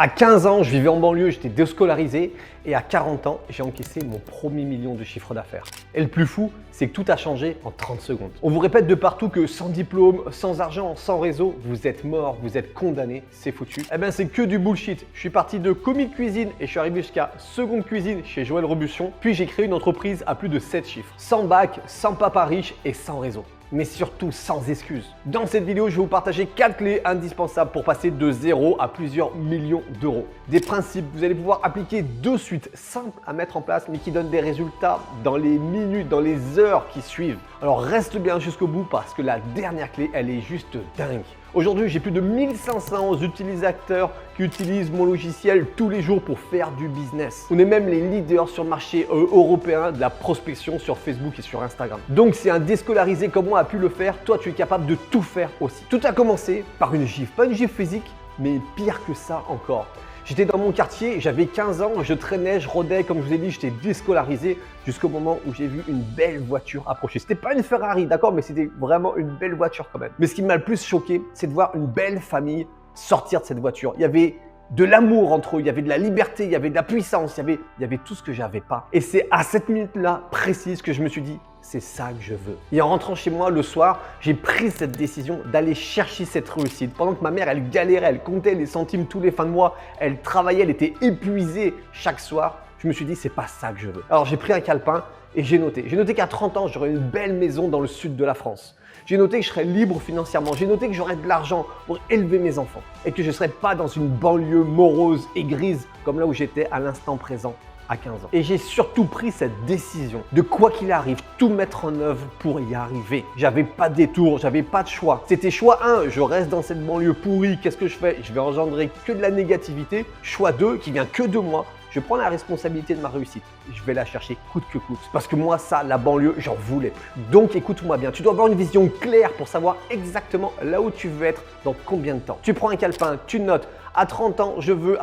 À 15 ans, je vivais en banlieue, j'étais déscolarisé et à 40 ans, j'ai encaissé mon premier million de chiffre d'affaires. Et le plus fou, c'est que tout a changé en 30 secondes. On vous répète de partout que sans diplôme, sans argent, sans réseau, vous êtes mort, vous êtes condamné, c'est foutu. Eh bien, c'est que du bullshit. Je suis parti de commis de cuisine et je suis arrivé jusqu'à seconde cuisine chez Joël Robuchon. Puis j'ai créé une entreprise à plus de 7 chiffres. Sans bac, sans papa riche et sans réseau. Mais surtout sans excuses. Dans cette vidéo, je vais vous partager 4 clés indispensables pour passer de 0 à plusieurs millions d'euros. Des principes que vous allez pouvoir appliquer de suite, simples à mettre en place, mais qui donnent des résultats dans les minutes, dans les heures qui suivent. Alors reste bien jusqu'au bout parce que la dernière clé, elle est juste dingue. Aujourd'hui, j'ai plus de 1500 utilisateurs qui utilisent mon logiciel tous les jours pour faire du business. On est même les leaders sur le marché européen de la prospection sur Facebook et sur Instagram. Donc, si un déscolarisé comme moi a pu le faire, toi, tu es capable de tout faire aussi. Tout a commencé par une gifle, pas une gifle physique, mais pire que ça encore. J'étais dans mon quartier, j'avais 15 ans, je traînais, je rôdais, comme je vous ai dit, j'étais déscolarisé jusqu'au moment où j'ai vu une belle voiture approcher. C'était pas une Ferrari, d'accord, mais c'était vraiment une belle voiture quand même. Mais ce qui m'a le plus choqué, c'est de voir une belle famille sortir de cette voiture. Il y avait de l'amour entre eux, il y avait de la liberté, il y avait de la puissance, il y avait tout ce que j'avais pas. Et c'est à cette minute-là précise que je me suis dit, c'est ça que je veux. Et en rentrant chez moi le soir, j'ai pris cette décision d'aller chercher cette réussite. Pendant que ma mère, elle galérait, elle comptait les centimes tous les fins de mois, elle travaillait, elle était épuisée chaque soir. Je me suis dit, c'est pas ça que je veux. Alors j'ai pris un calepin et j'ai noté. J'ai noté qu'à 30 ans, j'aurais une belle maison dans le sud de la France. J'ai noté que je serais libre financièrement. J'ai noté que j'aurais de l'argent pour élever mes enfants et que je ne serais pas dans une banlieue morose et grise comme là où j'étais à l'instant présent à 15 ans. Et j'ai surtout pris cette décision de quoi qu'il arrive, tout mettre en œuvre pour y arriver. J'avais pas de détour, j'avais pas de choix. C'était choix 1, je reste dans cette banlieue pourrie, qu'est-ce que je fais? Je vais engendrer que de la négativité. Choix 2, qui vient que de moi. Je prends la responsabilité de ma réussite. Je vais la chercher coûte que coûte. Parce que moi, ça, la banlieue, j'en voulais plus. Donc, écoute-moi bien. Tu dois avoir une vision claire pour savoir exactement là où tu veux être dans combien de temps. Tu prends un calepin, tu notes. À 30 ans, je veux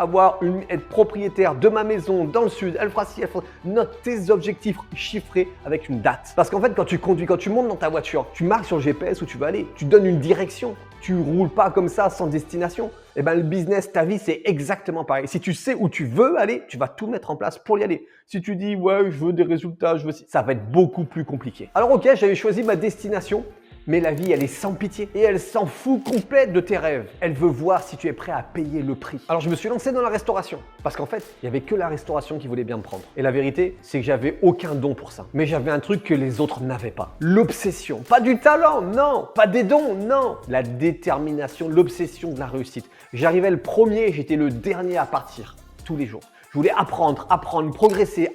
être propriétaire de ma maison dans le sud. Elle fera ci, elle fera... Note tes objectifs chiffrés avec une date. Parce qu'en fait, quand tu conduis, quand tu montes dans ta voiture, tu marques sur le GPS où tu veux aller. Tu donnes une direction. Tu roules pas comme ça sans destination. Eh bien, le business, ta vie, c'est exactement pareil. Si tu sais où tu veux aller, tu vas tout mettre en place pour y aller. Si tu dis, ouais, je veux des résultats, ça va être beaucoup plus compliqué. Alors, ok, j'avais choisi ma destination. Mais la vie, elle est sans pitié et elle s'en fout complète de tes rêves. Elle veut voir si tu es prêt à payer le prix. Alors je me suis lancé dans la restauration parce qu'en fait, il n'y avait que la restauration qui voulait bien me prendre. Et la vérité, c'est que j'avais aucun don pour ça. Mais j'avais un truc que les autres n'avaient pas. L'obsession. Pas du talent, non. Pas des dons, non. La détermination, l'obsession de la réussite. J'arrivais le premier, j'étais le dernier à partir tous les jours. Je voulais apprendre, progresser,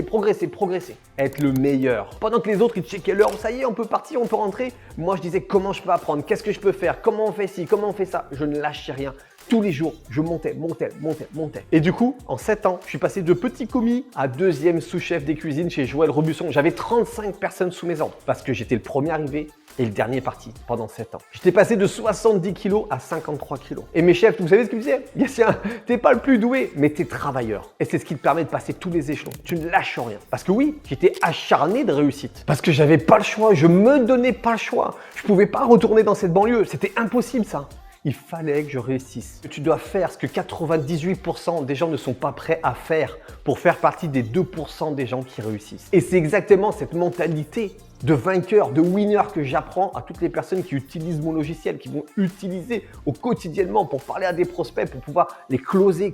progresser. Être le meilleur. Pendant que les autres, ils checkaient l'heure, ça y est, on peut partir, on peut rentrer. Moi, je disais comment je peux apprendre, qu'est-ce que je peux faire, comment on fait ci, comment on fait ça. Je ne lâchais rien. Tous les jours, je montais. Et du coup, en 7 ans, je suis passé de petit commis à deuxième sous-chef des cuisines chez Joël Robuchon. J'avais 35 personnes sous mes ordres parce que j'étais le premier arrivé et le dernier parti pendant 7 ans. J'étais passé de 70 kilos à 53 kilos. Et mes chefs, vous savez ce qu'ils me disaient? Gatien, t'es pas le plus doué, mais t'es travailleur. Et c'est ce qui te permet de passer tous les échelons. Tu ne lâches rien. Parce que oui, j'étais acharné de réussite. Parce que j'avais pas le choix, je me donnais pas le choix. Je pouvais pas retourner dans cette banlieue, c'était impossible ça. Il fallait que je réussisse. Tu dois faire ce que 98% des gens ne sont pas prêts à faire pour faire partie des 2% des gens qui réussissent. Et c'est exactement cette mentalité de vainqueur, de winner que j'apprends à toutes les personnes qui utilisent mon logiciel, qui vont utiliser au quotidiennement pour parler à des prospects, pour pouvoir les closer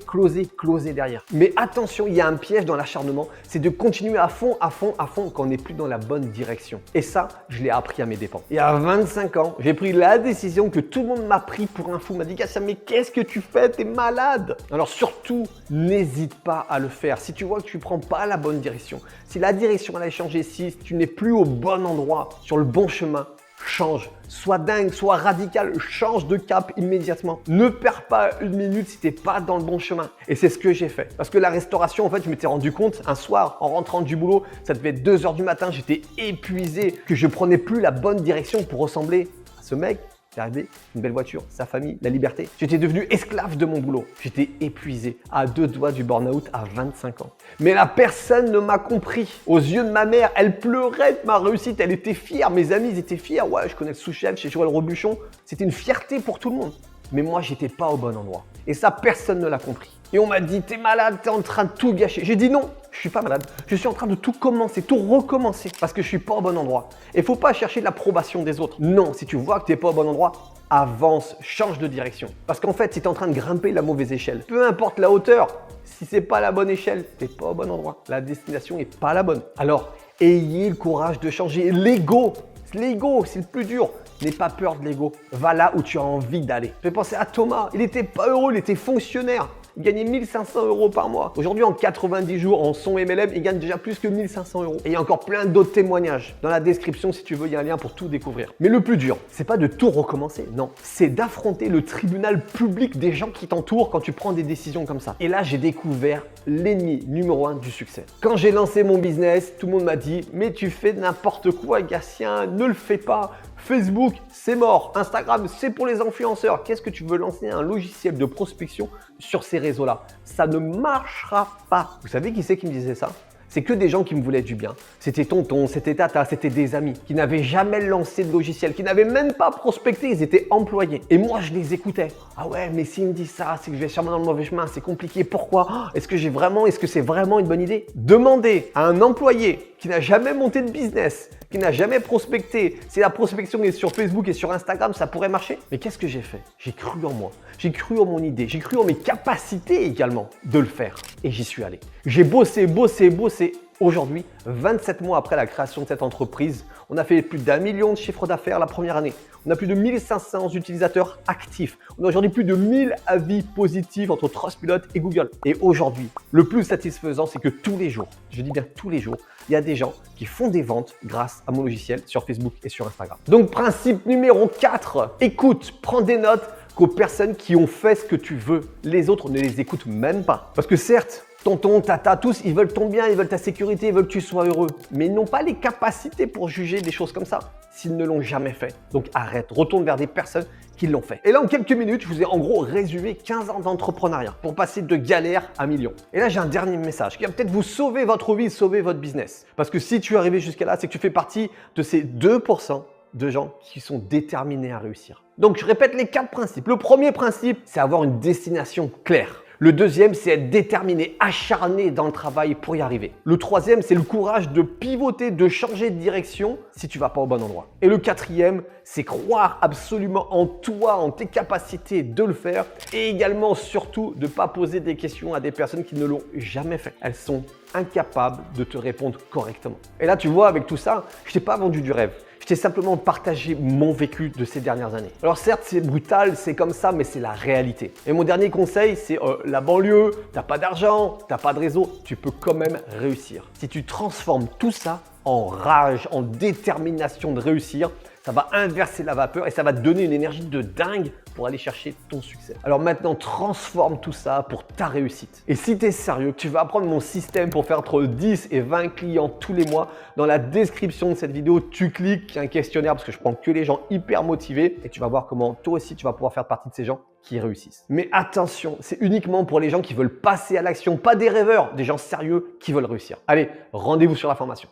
derrière. Mais attention, il y a un piège dans l'acharnement, c'est de continuer à fond quand on n'est plus dans la bonne direction. Et ça, je l'ai appris à mes dépens. Et à 25 ans, j'ai pris la décision que tout le monde m'a pris pour un fou, m'a dit Gatien, mais qu'est-ce que tu fais? T'es malade. Alors surtout, n'hésite pas à le faire. Si tu vois que tu ne prends pas la bonne direction, si la direction elle a changé, si tu n'es plus au bon endroit, sur le bon chemin, change. Sois dingue, sois radical, change de cap immédiatement. Ne perds pas une minute si tu n'es pas dans le bon chemin. Et c'est ce que j'ai fait. Parce que la restauration, en fait, je m'étais rendu compte un soir, en rentrant du boulot, ça devait être 2 h du matin, j'étais épuisé, que je prenais plus la bonne direction pour ressembler à ce mec. C'est arrivé, une belle voiture, sa famille, la liberté. J'étais devenu esclave de mon boulot. J'étais épuisé, à 2 doigts du burn-out à 25 ans. Mais la personne ne m'a compris. Aux yeux de ma mère, elle pleurait de ma réussite, elle était fière. Mes amis, ils étaient fiers. Ouais, je connais le sous-chef chez Joël Robuchon. C'était une fierté pour tout le monde. Mais moi, j'étais pas au bon endroit. Et ça, personne ne l'a compris. Et on m'a dit, t'es malade, t'es en train de tout gâcher. J'ai dit non, je suis pas malade. Je suis en train de tout commencer, tout recommencer parce que je suis pas au bon endroit. Et faut pas chercher l'approbation des autres. Non, si tu vois que t'es pas au bon endroit, avance, change de direction. Parce qu'en fait, si tu es en train de grimper la mauvaise échelle, peu importe la hauteur, si c'est pas la bonne échelle, t'es pas au bon endroit. La destination est pas la bonne. Alors, ayez le courage de changer. L'ego, c'est le plus dur. N'aie pas peur de l'ego. Va là où tu as envie d'aller. Fais penser à Thomas. Il n'était pas heureux, il était fonctionnaire. Il gagnait 1500 € par mois. Aujourd'hui, en 90 jours, en son MLM, il gagne déjà plus que 1500 €. Et il y a encore plein d'autres témoignages. Dans la description, si tu veux, il y a un lien pour tout découvrir. Mais le plus dur, c'est pas de tout recommencer. Non, c'est d'affronter le tribunal public des gens qui t'entourent quand tu prends des décisions comme ça. Et là, j'ai découvert l'ennemi numéro 1 du succès. Quand j'ai lancé mon business, tout le monde m'a dit « Mais tu fais n'importe quoi, Gatien, ne le fais pas. Facebook, c'est mort. Instagram, c'est pour les influenceurs. Qu'est-ce que tu veux lancer un logiciel de prospection sur ces réseaux-là? Ça ne marchera pas. » Vous savez qui c'est qui me disait ça? C'est que des gens qui me voulaient du bien. C'était tonton, c'était tata, c'était des amis qui n'avaient jamais lancé de logiciel, qui n'avaient même pas prospecté, ils étaient employés. Et moi, je les écoutais. Ah ouais, mais s'il me dit ça, c'est que je vais sûrement dans le mauvais chemin, c'est compliqué. Pourquoi? Est-ce que c'est vraiment une bonne idée? Demandez à un employé qui n'a jamais monté de business, qui n'a jamais prospecté, si la prospection est sur Facebook et sur Instagram, ça pourrait marcher. Mais qu'est-ce que j'ai fait? J'ai cru en moi, j'ai cru en mon idée, j'ai cru en mes capacités également de le faire. Et j'y suis allé. J'ai bossé. Aujourd'hui, 27 mois après la création de cette entreprise, on a fait plus d'1 million de chiffre d'affaires la première année. On a plus de 1500 utilisateurs actifs. On a aujourd'hui plus de 1000 avis positifs entre Trustpilot et Google. Et aujourd'hui, le plus satisfaisant, c'est que tous les jours, je dis bien tous les jours, il y a des gens qui font des ventes grâce à mon logiciel sur Facebook et sur Instagram. Donc, principe numéro 4, écoute, prends des notes qu'aux personnes qui ont fait ce que tu veux. Les autres ne les écoutent même pas. Parce que certes, tonton, tata, tous, ils veulent ton bien, ils veulent ta sécurité, ils veulent que tu sois heureux. Mais ils n'ont pas les capacités pour juger des choses comme ça s'ils ne l'ont jamais fait. Donc arrête, retourne vers des personnes qui l'ont fait. Et là, en quelques minutes, je vous ai en gros résumé 15 ans d'entrepreneuriat pour passer de galère à million. Et là, j'ai un dernier message qui va peut-être vous sauver votre vie, sauver votre business. Parce que si tu es arrivé jusqu'à là, c'est que tu fais partie de ces 2% de gens qui sont déterminés à réussir. Donc, je répète les 4 principes. Le premier principe, c'est avoir une destination claire. Le deuxième, c'est être déterminé, acharné dans le travail pour y arriver. Le troisième, c'est le courage de pivoter, de changer de direction si tu vas pas au bon endroit. Et le quatrième, c'est croire absolument en toi, en tes capacités de le faire et également surtout de ne pas poser des questions à des personnes qui ne l'ont jamais fait. Elles sont incapables de te répondre correctement. Et là, tu vois, avec tout ça, je t'ai pas vendu du rêve. Je t'ai simplement partagé mon vécu de ces dernières années. Alors certes, c'est brutal, c'est comme ça, mais c'est la réalité. Et mon dernier conseil, c'est la banlieue, t'as pas d'argent, t'as pas de réseau, tu peux quand même réussir. Si tu transformes tout ça en rage, en détermination de réussir, ça va inverser la vapeur et ça va te donner une énergie de dingue pour aller chercher ton succès. Alors maintenant, transforme tout ça pour ta réussite. Et si tu es sérieux, tu vas apprendre mon système pour faire entre 10 et 20 clients tous les mois. Dans la description de cette vidéo, tu cliques, il y a un questionnaire parce que je prends que les gens hyper motivés et tu vas voir comment toi aussi tu vas pouvoir faire partie de ces gens qui réussissent. Mais attention, c'est uniquement pour les gens qui veulent passer à l'action, pas des rêveurs, des gens sérieux qui veulent réussir. Allez, rendez-vous sur la formation.